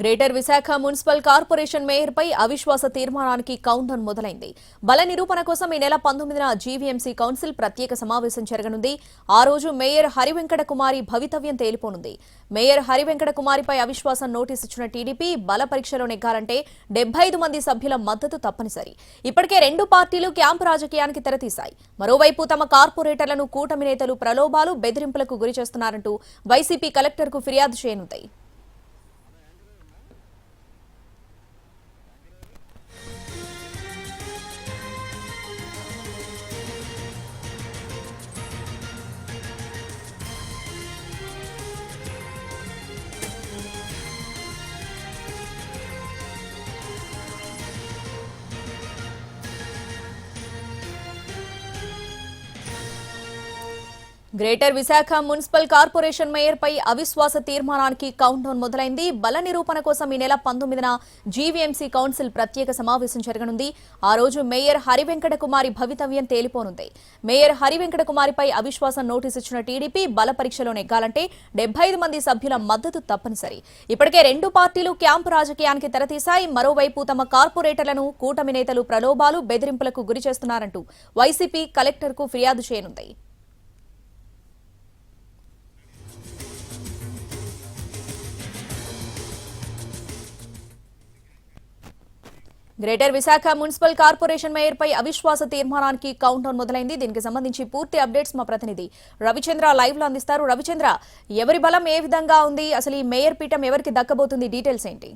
Greater Visakha municipal corporation mayor పై అవిశ్వాస తీర్మానానికి కౌంటౌన్ మొదలైంది. బల నిరూపణ కోసం ఈ నెల 19న జీవీఎంసీ కౌన్సిల్ ప్రత్యేక సమావేశం జరగనుంది. ఆ రోజు మేయర్ హరివెంకట కుమారి భవితవ్యం తేలిపోనుంది. మేయర్ హరివెంకట కుమారిపై అవిశ్వాసం నోటీసు ఇచ్చిన టీడీపీ బల పరీక్షలో నెగ్గాలంటే 75 మంది సభ్యుల మద్దతు తప్పనిసరి. ఇప్పటికే రెండు పార్టీలు క్యాంపు రాజకీయానికి తెరతీశాయి. మరోవైపు తమ కార్పొరేటర్లను కూటమి నేతలు ప్రలోభాలు, బెదిరింపులకు గురి చేస్తున్నారంటూ వైసీపీ కలెక్టర్కు ఫిర్యాదు చేయనుంది. Greater Visakha municipal corporation mayor పై అవిశ్వాస తీర్మానానికి కౌంటౌన్ మొదలైంది. బల నిరూపణ కోసం ఈ నెల 19న జీవీఎంసీ కౌన్సిల్ ప్రత్యేక సమావేశం జరగనుంది. ఆ రోజు మేయర్ హరివెంకట కుమారి భవితవ్యం తేలిపోనుంది. మేయర్ హరివెంకట కుమారిపై అవిశ్వాసం నోటీసు ఇచ్చిన టీడీపీ బల పరీక్షలో నెగ్గాలంటే 75 మంది సభ్యుల మద్దతు తప్పనిసరి. ఇప్పటికే రెండు పార్టీలు క్యాంపు రాజకీయానికి తెరతీశాయి. మరోవైపు తమ కార్పొరేటర్లను కూటమి నేతలు ప్రలోభాలు, బెదిరింపులకు గురి చేస్తున్నారంటూ వైసీపీ కలెక్టర్కు ఫిర్యాదు చేయనుంది. Greater Visakha municipal corporation mayor పై అవిశ్వాస తీర్మానానికి కౌంటౌన్ మొదలైంది. దీనికి సంబంధించి పూర్తి అప్డేట్స్ మా ప్రతినిధి రవిచంద్ర లైవ్ లో అందిస్తారు. రవిచంద్ర, ఎవరి బలం ఏ విధంగా ఉంది, అసలు ఈ మేయర్ పీఠం ఎవరికి దక్కబోతుంది, డీటెయిల్స్ ఏంటి?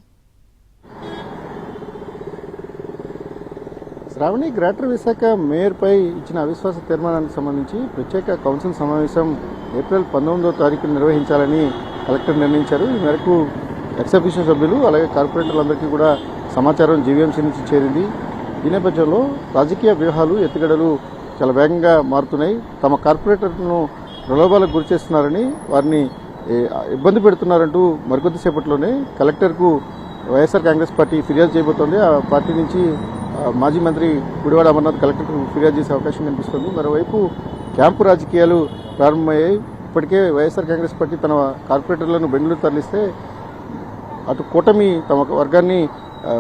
శ్రావణి, గ్రేటర్ విశాఖ మేయర్ పై ఇచ్చిన అవిశ్వాస తీర్మానానికి సంబంధించి ప్రత్యేక కౌన్సిల్ సమావేశం ఏప్రిల్ 19వ తారీఖున నిర్వహించాలని కలెక్టర్ నిర్ణయించారు. ఈ మేరకు ఎక్స్-అఫీషియో సభ్యులు అలాగే కార్పొరేటర్లందరికీ కూడా సమాచారం జీవీఎంసీ నుంచి చేరింది. ఈ నేపథ్యంలో రాజకీయ వ్యూహాలు, ఎత్తుగడలు చాలా వేగంగా మారుతున్నాయి. తమ కార్పొరేటర్లను ప్రలోభాలకు గురి చేస్తున్నారని, వారిని ఇబ్బంది పెడుతున్నారంటూ మరికొద్దిసేపట్లోనే కలెక్టర్కు వైఎస్ఆర్ కాంగ్రెస్ పార్టీ ఫిర్యాదు చేయబోతోంది. ఆ పార్టీ నుంచి మాజీ మంత్రి గుడివాడ అమర్నాథ్ కలెక్టర్కు ఫిర్యాదు చేసే అవకాశం కనిపిస్తుంది. మరోవైపు క్యాంపు రాజకీయాలు ప్రారంభమయ్యాయి. ఇప్పటికే వైఎస్ఆర్ కాంగ్రెస్ పార్టీ తన కార్పొరేటర్లను బెంగళూరు తరలిస్తే అటు కూటమి తమ వర్గాన్ని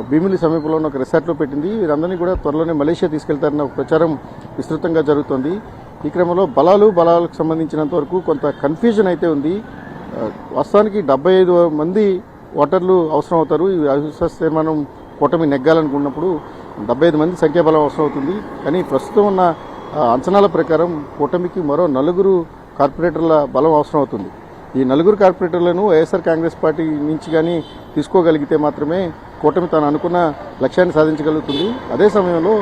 భీమిలి సమీపంలో ఉన్న ఒక రిసార్ట్లో పెట్టింది. వీరందరినీ కూడా త్వరలోనే మలేషియా తీసుకెళ్తారన్న ఒక ప్రచారం విస్తృతంగా జరుగుతోంది. ఈ క్రమంలో బలాలకు సంబంధించినంత వరకు కొంత కన్ఫ్యూజన్ అయితే ఉంది. వాస్తవానికి 75 మంది ఓటర్లు అవసరం అవుతారు. ఈ అవిశ్వాస తీర్మానం కూటమి నెగ్గాలనుకున్నప్పుడు 75 మంది సంఖ్యాబలం అవసరం అవుతుంది. కానీ ప్రస్తుతం ఉన్న అంచనాల ప్రకారం కూటమికి మరో 4 కార్పొరేటర్ల బలం అవసరం అవుతుంది. ఈ 4 కార్పొరేటర్లను వైఎస్ఆర్ కాంగ్రెస్ పార్టీ నుంచి కానీ తీసుకోగలిగితే మాత్రమే కూటమి తాను అనుకున్న లక్ష్యాన్ని సాధించగలుగుతుంది. అదే సమయంలో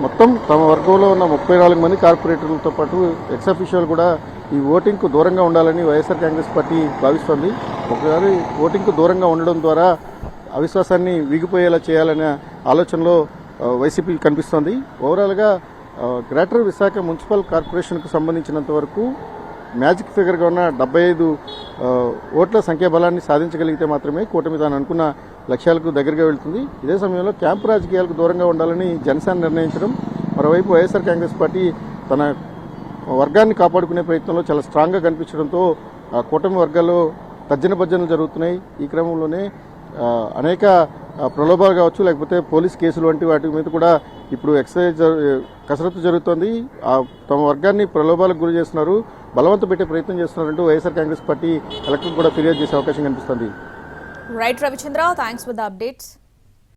మొత్తం తమ వర్గంలో ఉన్న 34 మంది కార్పొరేటర్లతో పాటు ఎక్స్-అఫీషియోలు కూడా ఈ ఓటింగ్కు దూరంగా ఉండాలని వైఎస్ఆర్ కాంగ్రెస్ పార్టీ భావిస్తోంది. ఒకసారి ఓటింగ్కు దూరంగా ఉండడం ద్వారా అవిశ్వాసాన్ని వీగిపోయేలా చేయాలనే ఆలోచనలో వైసీపీ కనిపిస్తోంది. ఓవరాల్గా గ్రేటర్ విశాఖ మున్సిపల్ కార్పొరేషన్కు సంబంధించినంత వరకు మ్యాజిక్ ఫిగర్గా ఉన్న 75 ఓట్ల సంఖ్యాబలాన్ని సాధించగలిగితే మాత్రమే కూటమి తాను అనుకున్న లక్ష్యాలకు దగ్గరగా వెళ్తుంది. ఇదే సమయంలో క్యాంపు రాజకీయాలకు దూరంగా ఉండాలని జనసేన నిర్ణయించడం, మరోవైపు వైఎస్ఆర్ కాంగ్రెస్ పార్టీ తన వర్గాన్ని కాపాడుకునే ప్రయత్నంలో చాలా స్ట్రాంగ్గా కనిపించడంతో కూటమి వర్గాల్లో తర్జన భర్జనలు జరుగుతున్నాయి. ఈ క్రమంలోనే అనేక ప్రలోభాలు కావచ్చు, లేకపోతే పోలీస్ కేసులు వంటి వాటి మీద కూడా ఇప్పుడు కసరత్తు జరుగుతోంది. తమ వర్గాన్ని ప్రలోభాలకు గురి చేస్తున్నారు, బలవంత పెట్టే ప్రయత్నం చేస్తున్నారంటూ వైఎస్ఆర్ కాంగ్రెస్ పార్టీ కలెక్టర్ కూడా ఫిర్యాదు చేసే అవకాశం కనిపిస్తుంది. Right Ravichandra, thanks for the updates.